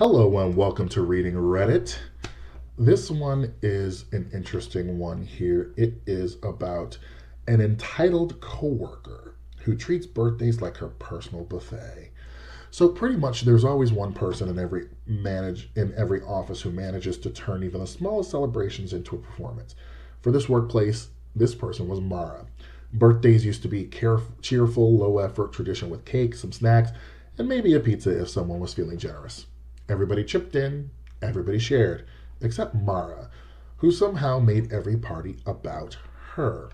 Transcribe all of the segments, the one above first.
Hello and welcome to Reading Reddit. This one is an interesting one here. It is about an entitled coworker who treats birthdays like her personal buffet. So pretty much there's always one person in every office who manages to turn even the smallest celebrations into a performance. For this workplace, this person was Mara. Birthdays used to be cheerful, low effort tradition with cake, some snacks, and maybe a pizza if someone was feeling generous. Everybody chipped in, everybody shared, except Mara, who somehow made every party about her.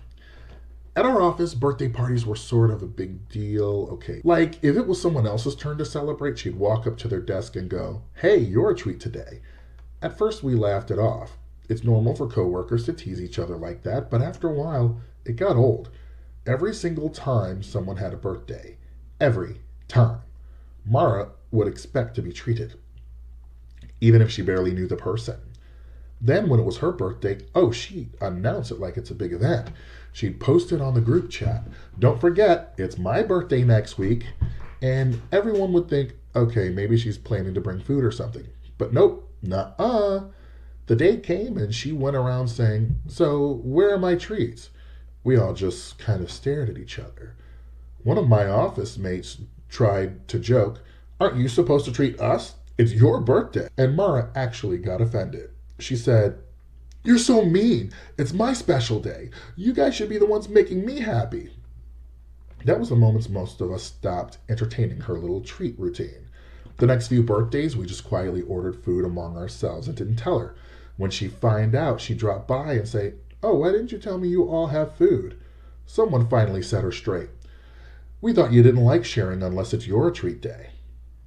At our office, birthday parties were sort of a big deal. Okay, like if it was someone else's turn to celebrate, she'd walk up to their desk and go, "Hey, you're a treat today." At first, we laughed it off. It's normal for coworkers to tease each other like that, but after a while, it got old. Every single time someone had a birthday, every time, Mara would expect to be treated, even if she barely knew the person. Then, when it was her birthday, oh, she'd announce it like it's a big event. She'd post it on the group chat. Don't forget, it's my birthday next week. And everyone would think, okay, maybe she's planning to bring food or something. But nope, nuh-uh. The day came and she went around saying, "So, where are my treats?" We all just kind of stared at each other. One of my office mates tried to joke, "Aren't you supposed to treat us? It's your birthday." And Mara actually got offended. She said, "You're so mean. It's my special day. You guys should be the ones making me happy." That was the moment most of us stopped entertaining her little treat routine. The next few birthdays, we just quietly ordered food among ourselves and didn't tell her. When she'd find out, she'd drop by and say, "Oh, why didn't you tell me you all have food?" Someone finally set her straight. "We thought you didn't like sharing unless it's your treat day."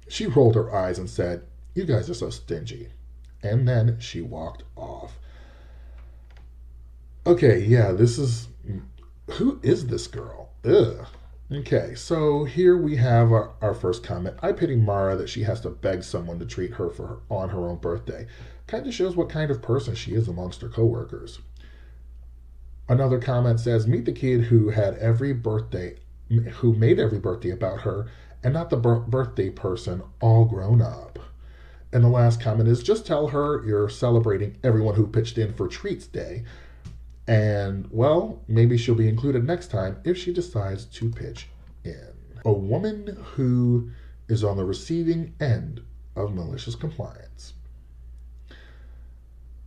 She rolled her eyes and said, "You guys are so stingy." And then she walked off. Okay, yeah, this is. Who is this girl? Ugh. Okay, so here we have our first comment. I pity Mara that she has to beg someone to treat her on her own birthday. Kind of shows what kind of person she is amongst her coworkers. Another comment says, "Meet the kid who made every birthday about her, and not the birthday person all grown up." And the last comment is, "Just tell her you're celebrating everyone who pitched in for Treats Day. And, well, maybe she'll be included next time if she decides to pitch in." A woman who is on the receiving end of malicious compliance.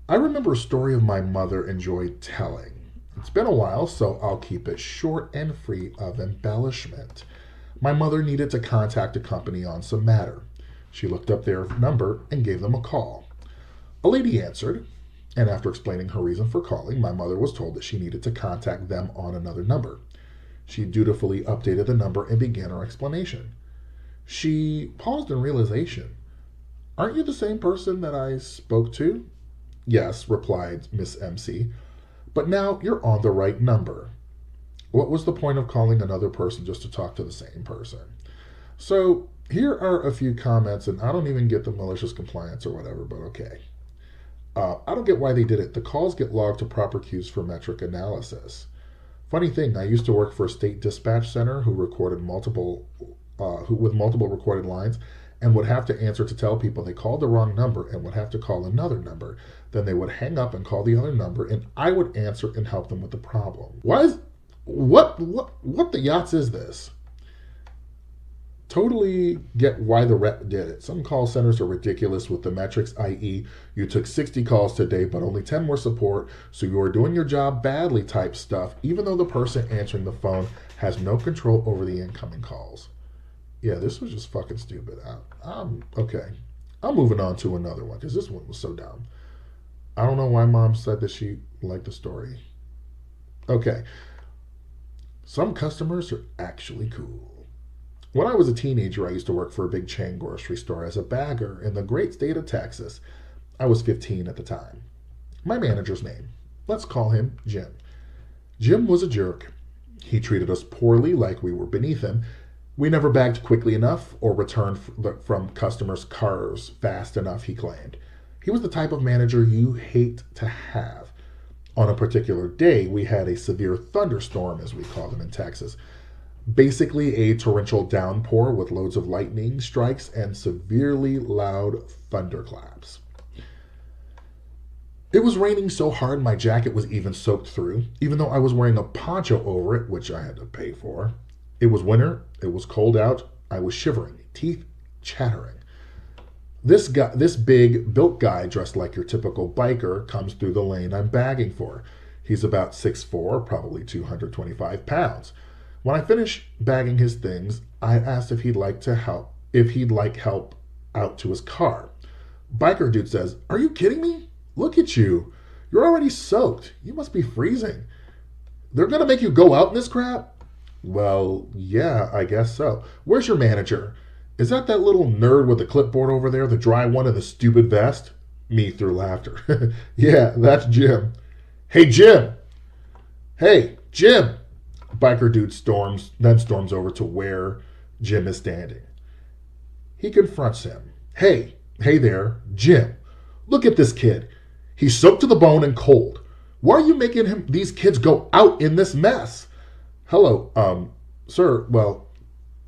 I remember a story of my mother enjoyed telling. It's been a while, so I'll keep it short and free of embellishment. My mother needed to contact a company on some matter. She looked up their number and gave them a call. A lady answered, and after explaining her reason for calling, my mother was told that she needed to contact them on another number. She dutifully updated the number and began her explanation. She paused in realization. "Aren't you the same person that I spoke to?" "Yes," replied Miss MC, "but now you're on the right number." What was the point of calling another person just to talk to the same person? So here are a few comments, and I don't even get the malicious compliance or whatever, but okay. I don't get why they did it. The calls get logged to proper queues for metric analysis. Funny thing, I used to work for a state dispatch center who with multiple recorded lines, and would have to answer to tell people they called the wrong number and would have to call another number. Then they would hang up and call the other number, and I would answer and help them with the problem. What the yachts is this? Totally get why the rep did it. Some call centers are ridiculous with the metrics, i.e., you took 60 calls today, but only 10 were support, so you are doing your job badly type stuff, even though the person answering the phone has no control over the incoming calls. Yeah, this was just fucking stupid. Okay. I'm moving on to another one because this one was so dumb. I don't know why mom said that she liked the story. Okay. Some customers are actually cool. When I was a teenager, I used to work for a big chain grocery store as a bagger in the great state of Texas. I was 15 at the time. My manager's name, let's call him Jim. Jim was a jerk. He treated us poorly, like we were beneath him. We never bagged quickly enough or returned from customers' cars fast enough, he claimed. He was the type of manager you hate to have. On a particular day, we had a severe thunderstorm, as we call them in Texas. Basically, a torrential downpour with loads of lightning strikes and severely loud thunderclaps. It was raining so hard my jacket was even soaked through, even though I was wearing a poncho over it, which I had to pay for. It was winter, it was cold out, I was shivering, teeth chattering. This big, built guy dressed like your typical biker comes through the lane I'm bagging for. He's about 6'4", probably 225 pounds. When I finished bagging his things, I asked if he'd like help out to his car. Biker dude says, "Are you kidding me? Look at you. You're already soaked. You must be freezing. They're gonna make you go out in this crap?" "Well, yeah, I guess so. Where's your manager? Is that little nerd with the clipboard over there, the dry one in the stupid vest?" Me through laughter. "Yeah, that's Jim." "Hey, Jim! Hey, Jim!" Biker dude storms over to where Jim is standing. He confronts him. Hey there, Jim. Look at this kid. He's soaked to the bone and cold. Why are you making these kids go out in this mess?" "Hello, sir, well,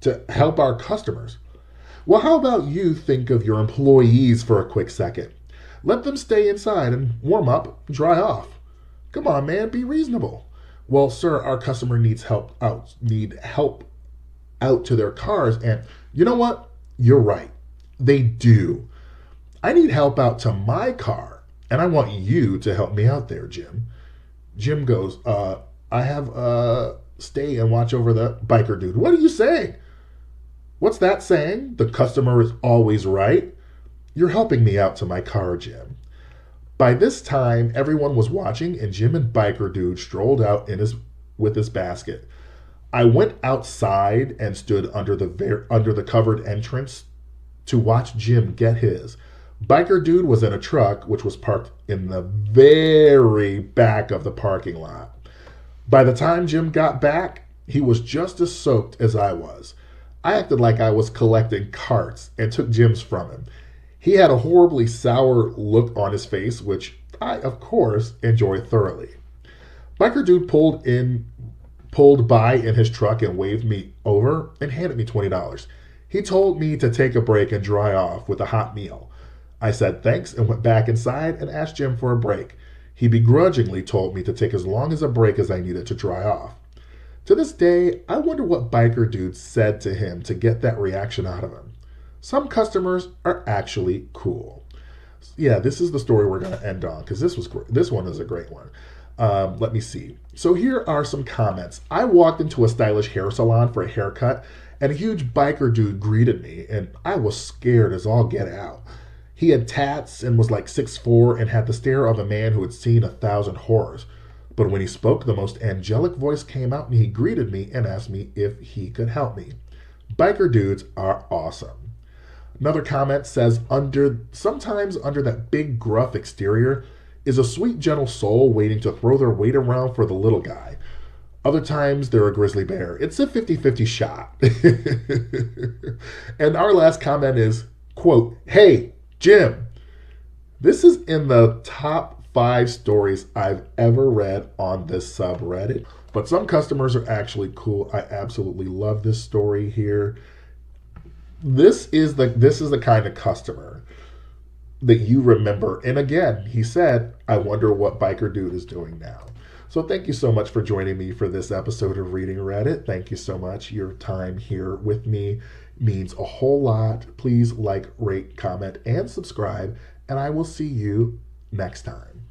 to help our customers." "Well, how about you think of your employees for a quick second? Let them stay inside and warm up, dry off. Come on, man, be reasonable." "Well, sir, our customer need help out to their cars, and you know what? You're right. They do. I need help out to my car, and I want you to help me out there, Jim." Jim goes, I have stay and watch over the biker dude." "What are you saying?" "What's that saying? The customer is always right." "You're helping me out to my car, Jim." By this time, everyone was watching, and Jim and biker dude strolled out with his basket. I went outside and stood under the covered entrance to watch Jim get his. Biker dude was in a truck which was parked in the very back of the parking lot. By the time Jim got back, he was just as soaked as I was. I acted like I was collecting carts and took Jim's from him. He had a horribly sour look on his face, which I, of course, enjoyed thoroughly. Biker dude pulled by in his truck and waved me over and handed me $20. He told me to take a break and dry off with a hot meal. I said thanks and went back inside and asked Jim for a break. He begrudgingly told me to take as long as a break as I needed to dry off. To this day, I wonder what biker dude said to him to get that reaction out of him. Some customers are actually cool. Yeah, this is the story we're going to end on because this one is a great one. Let me see. So here are some comments. I walked into a stylish hair salon for a haircut, and a huge biker dude greeted me, and I was scared as all get out. He had tats and was like 6'4" and had the stare of a man who had seen 1,000 horrors. But when he spoke, the most angelic voice came out, and he greeted me and asked me if he could help me. Biker dudes are awesome. Another comment says, sometimes under that big gruff exterior is a sweet gentle soul waiting to throw their weight around for the little guy. Other times they're a grizzly bear. It's a 50-50 shot. And our last comment is, quote, "Hey, Jim." This is in the top 5 stories I've ever read on this subreddit. But some customers are actually cool. I absolutely love this story here. This is the kind of customer that you remember. And again, he said, I wonder what biker dude is doing now. So thank you so much for joining me for this episode of Reading Reddit. Thank you so much. Your time here with me means a whole lot. Please like, rate, comment, and subscribe. And I will see you next time.